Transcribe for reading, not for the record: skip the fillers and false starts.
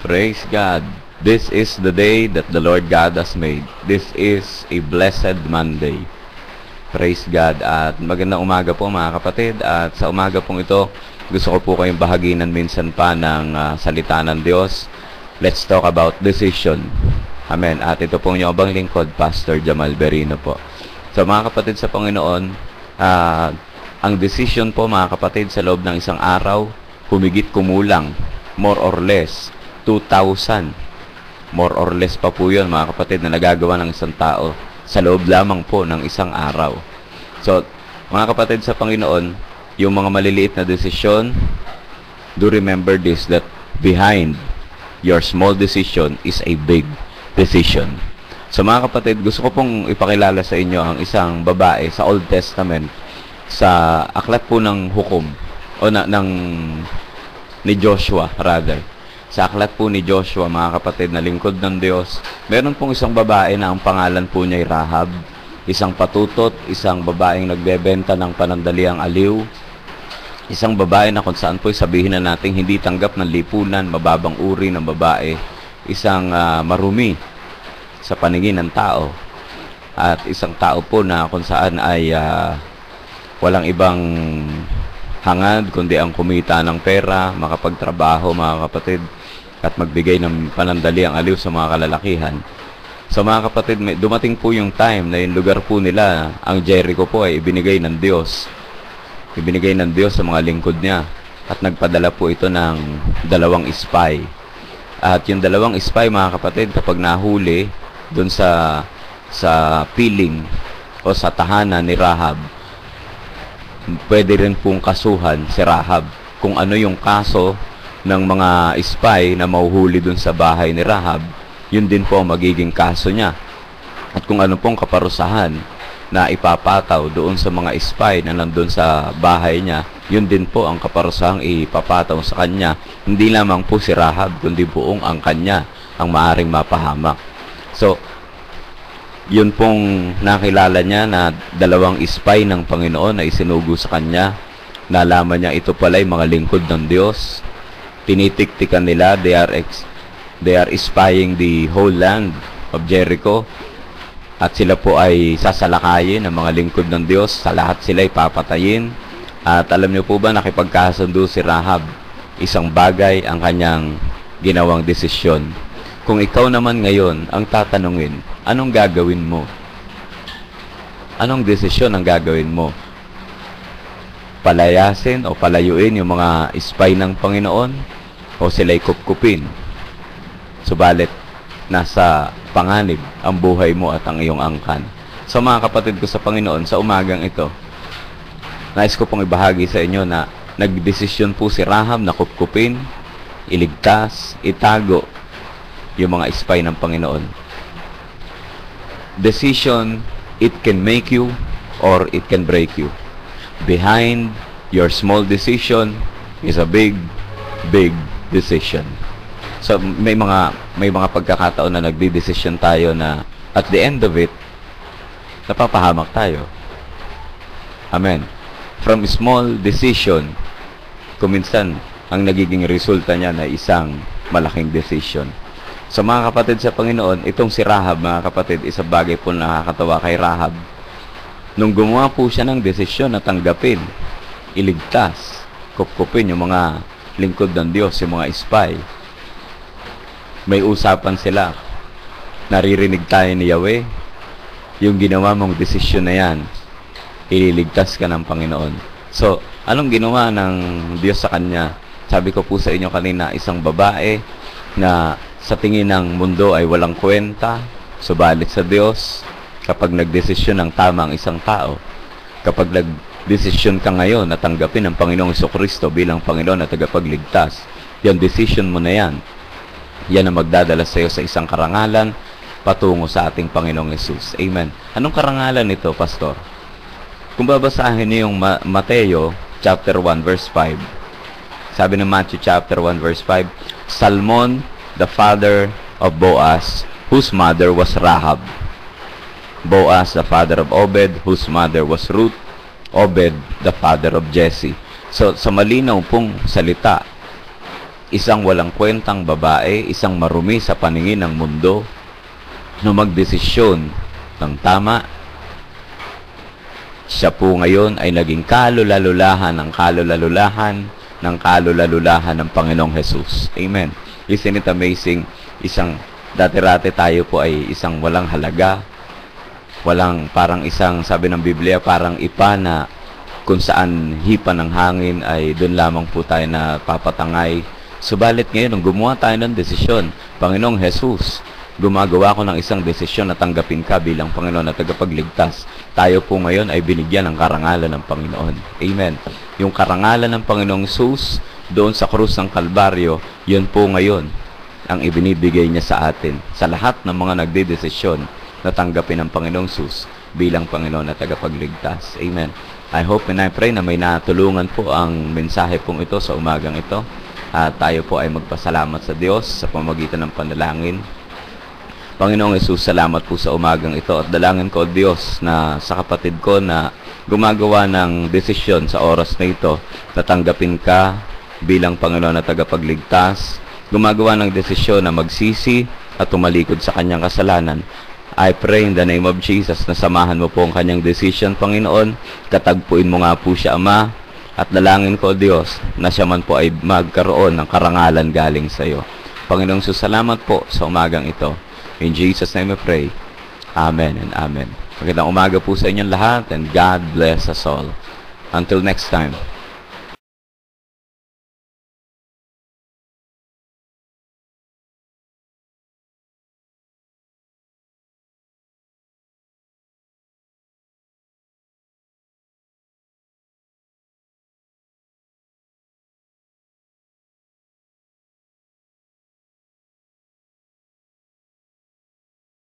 Praise God. This is the day that the Lord God has made. This is a blessed Monday. Praise God. At magandang umaga po mga kapatid. At sa umaga pong ito, gusto ko po kayong bahaginan minsan pa ng salita ng Diyos. Let's talk about decision. Amen. At ito pong yung abang lingkod, Pastor Jamal Berino po. So mga kapatid sa Panginoon, ang decision po mga kapatid sa loob ng isang araw, humigit kumulang, more or less, 2,000. More or less pa po yun mga kapatid na nagagawa ng isang tao sa loob lamang po ng isang araw. So, mga kapatid sa Panginoon, yung mga maliliit na desisyon, do remember this, that behind your small decision is a big decision. So mga kapatid, gusto ko pong ipakilala sa inyo ang isang babae sa Old Testament, sa aklat po ng hukom, o ni Joshua rather. Sa aklat po ni Joshua, mga kapatid, na lingkod ng Diyos, meron pong isang babae na ang pangalan po niya ay Rahab. Isang patutot, isang babaeng nagbebenta ng panandaliang aliw. Isang babae na kung saan po sabihin na natin hindi tanggap ng lipunan, mababang uri ng babae. Isang marumi sa paningin ng tao. At isang tao po na kung saan ay walang ibang hangad kundi ang kumita ng pera, makapagtrabaho mga kapatid, at magbigay ng panandaliang aliw sa mga kalalakihan. So mga kapatid, dumating po yung time na yung lugar po nila, ang Jericho po ay ibinigay ng Diyos. Ibinigay ng Diyos sa mga lingkod niya. At nagpadala po ito ng 2 spy. At yung 2 spy mga kapatid, kapag nahuli doon sa piling o sa tahanan ni Rahab, pwede rin pong kasuhan si Rahab. Kung ano yung kaso ng mga spy na mahuhuli dun sa bahay ni Rahab, yun din po ang magiging kaso niya. At kung ano pong kaparusahan na ipapataw doon sa mga spy na nandun sa bahay niya, yun din po ang kaparusahang ipapataw sa kanya. Hindi lamang po si Rahab, kundi buong ang kanya ang maaring mapahamak. So, yun pong nakilala niya na 2 spy ng Panginoon na isinugo sa kanya. Nalaman niya ito pala ay mga lingkod ng Diyos. Tinitiktikan nila, they are spying the whole land of Jericho. At sila po ay sasalakayin ng mga lingkod ng Diyos. Sa lahat sila ay papatayin. At alam niyo po ba, nakipagkasundo si Rahab. Isang bagay ang kanyang ginawang desisyon. Kung ikaw naman ngayon ang tatanungin, anong gagawin mo? Anong desisyon ang gagawin mo? Palayasin o palayuin yung mga spy ng Panginoon o sila'y kupkupin? Subalit, nasa panganib ang buhay mo at ang iyong angkan. So mga kapatid ko sa Panginoon, sa umagang ito, nais ko pong ibahagi sa inyo na nagdesisyon po si Rahab na kupkupin, iligtas, itago yung mga spy ng Panginoon. Decision, it can make you or it can break you. Behind your small decision is a big decision. So may mga pagkakataon na nagdi-decision tayo na at the end of it, napapahamak tayo. Amen. From small decision, kuminsan ang nagiging resulta niya na isang malaking decision. So mga kapatid sa Panginoon, itong si Rahab mga kapatid, isa bagay po nakakatawa kay Rahab. Nung gumawa po siya ng desisyon na tanggapin, iligtas, kupkupin yung mga lingkod ng Diyos, yung mga spy, may usapan sila. Naririnig tayo ni Yahweh, yung ginawa mong desisyon na yan, ililigtas ka ng Panginoon. So, anong ginawa ng Diyos sa kanya? Sabi ko po sa inyo kanina, isang babae na sa tingin ng mundo ay walang kwenta, subalit sa Diyos, kapag nagdesisyon ng tama ang isang tao, kapag nagdesisyon ka ngayon na tanggapin ang Panginoong Jesucristo bilang Panginoon at tagapagligtas, yung decision mo na yan, yan ang magdadala sa iyo sa isang karangalan patungo sa ating Panginoong Jesus. Amen. Anong karangalan ito, Pastor? Kung babasahin niyo yung Mateo chapter 1 verse 5, sabi ng Matthew chapter 1 verse 5, Salmon, the father of Boaz, whose mother was Rahab. Boaz, the father of Obed, whose mother was Ruth. Obed, the father of Jesse. So, sa malinaw pong salita, isang walang kwentang babae, isang marumi sa paningin ng mundo, na magdesisyon ng tama. Siya po ngayon ay naging kalula-lulahan ng kalula-lulahan ng kalula-lulahan ng Panginoong Jesus. Amen. Isn't it amazing? Dati-rati tayo po ay isang walang halaga, parang isang, sabi ng Biblia, parang ipa na kung saan hipa ng hangin ay doon lamang po tayo na papatangay. Subalit ngayon, nung gumawa tayo ng desisyon, Panginoong Jesus, gumagawa ko ng isang desisyon na tanggapin ka bilang Panginoon at tagapagligtas. Tayo po ngayon ay binigyan ng karangalan ng Panginoon. Amen. Yung karangalan ng Panginoong Jesus doon sa krus ng Kalbaryo, yun po ngayon ang ibinibigay niya sa atin, sa lahat ng mga nagdedesisyon na tanggapin ng Panginoong Jesus bilang Panginoon at tagapagligtas. Amen. I hope and I pray na may natulungan po ang mensahe pong ito sa umagang ito. At tayo po ay magpasalamat sa Diyos sa pamamagitan ng panalangin. Panginoong Jesus, salamat po sa umagang ito at dalangin ko, Diyos, na sa kapatid ko na gumagawa ng desisyon sa oras na ito na tanggapin ka bilang Panginoon at tagapagligtas, gumagawa ng desisyon na magsisi at tumalikod sa kanyang kasalanan. I pray in the name of Jesus na samahan mo po ang kanyang decision, Panginoon. Katagpuin mo nga po siya, Ama. At dalangin ko, Diyos, na siya man po ay magkaroon ng karangalan galing sa iyo. Panginoong salamat po sa umagang ito. In Jesus' name we pray. Amen and amen. Magandang umaga po sa inyong lahat and God bless us all. Until next time.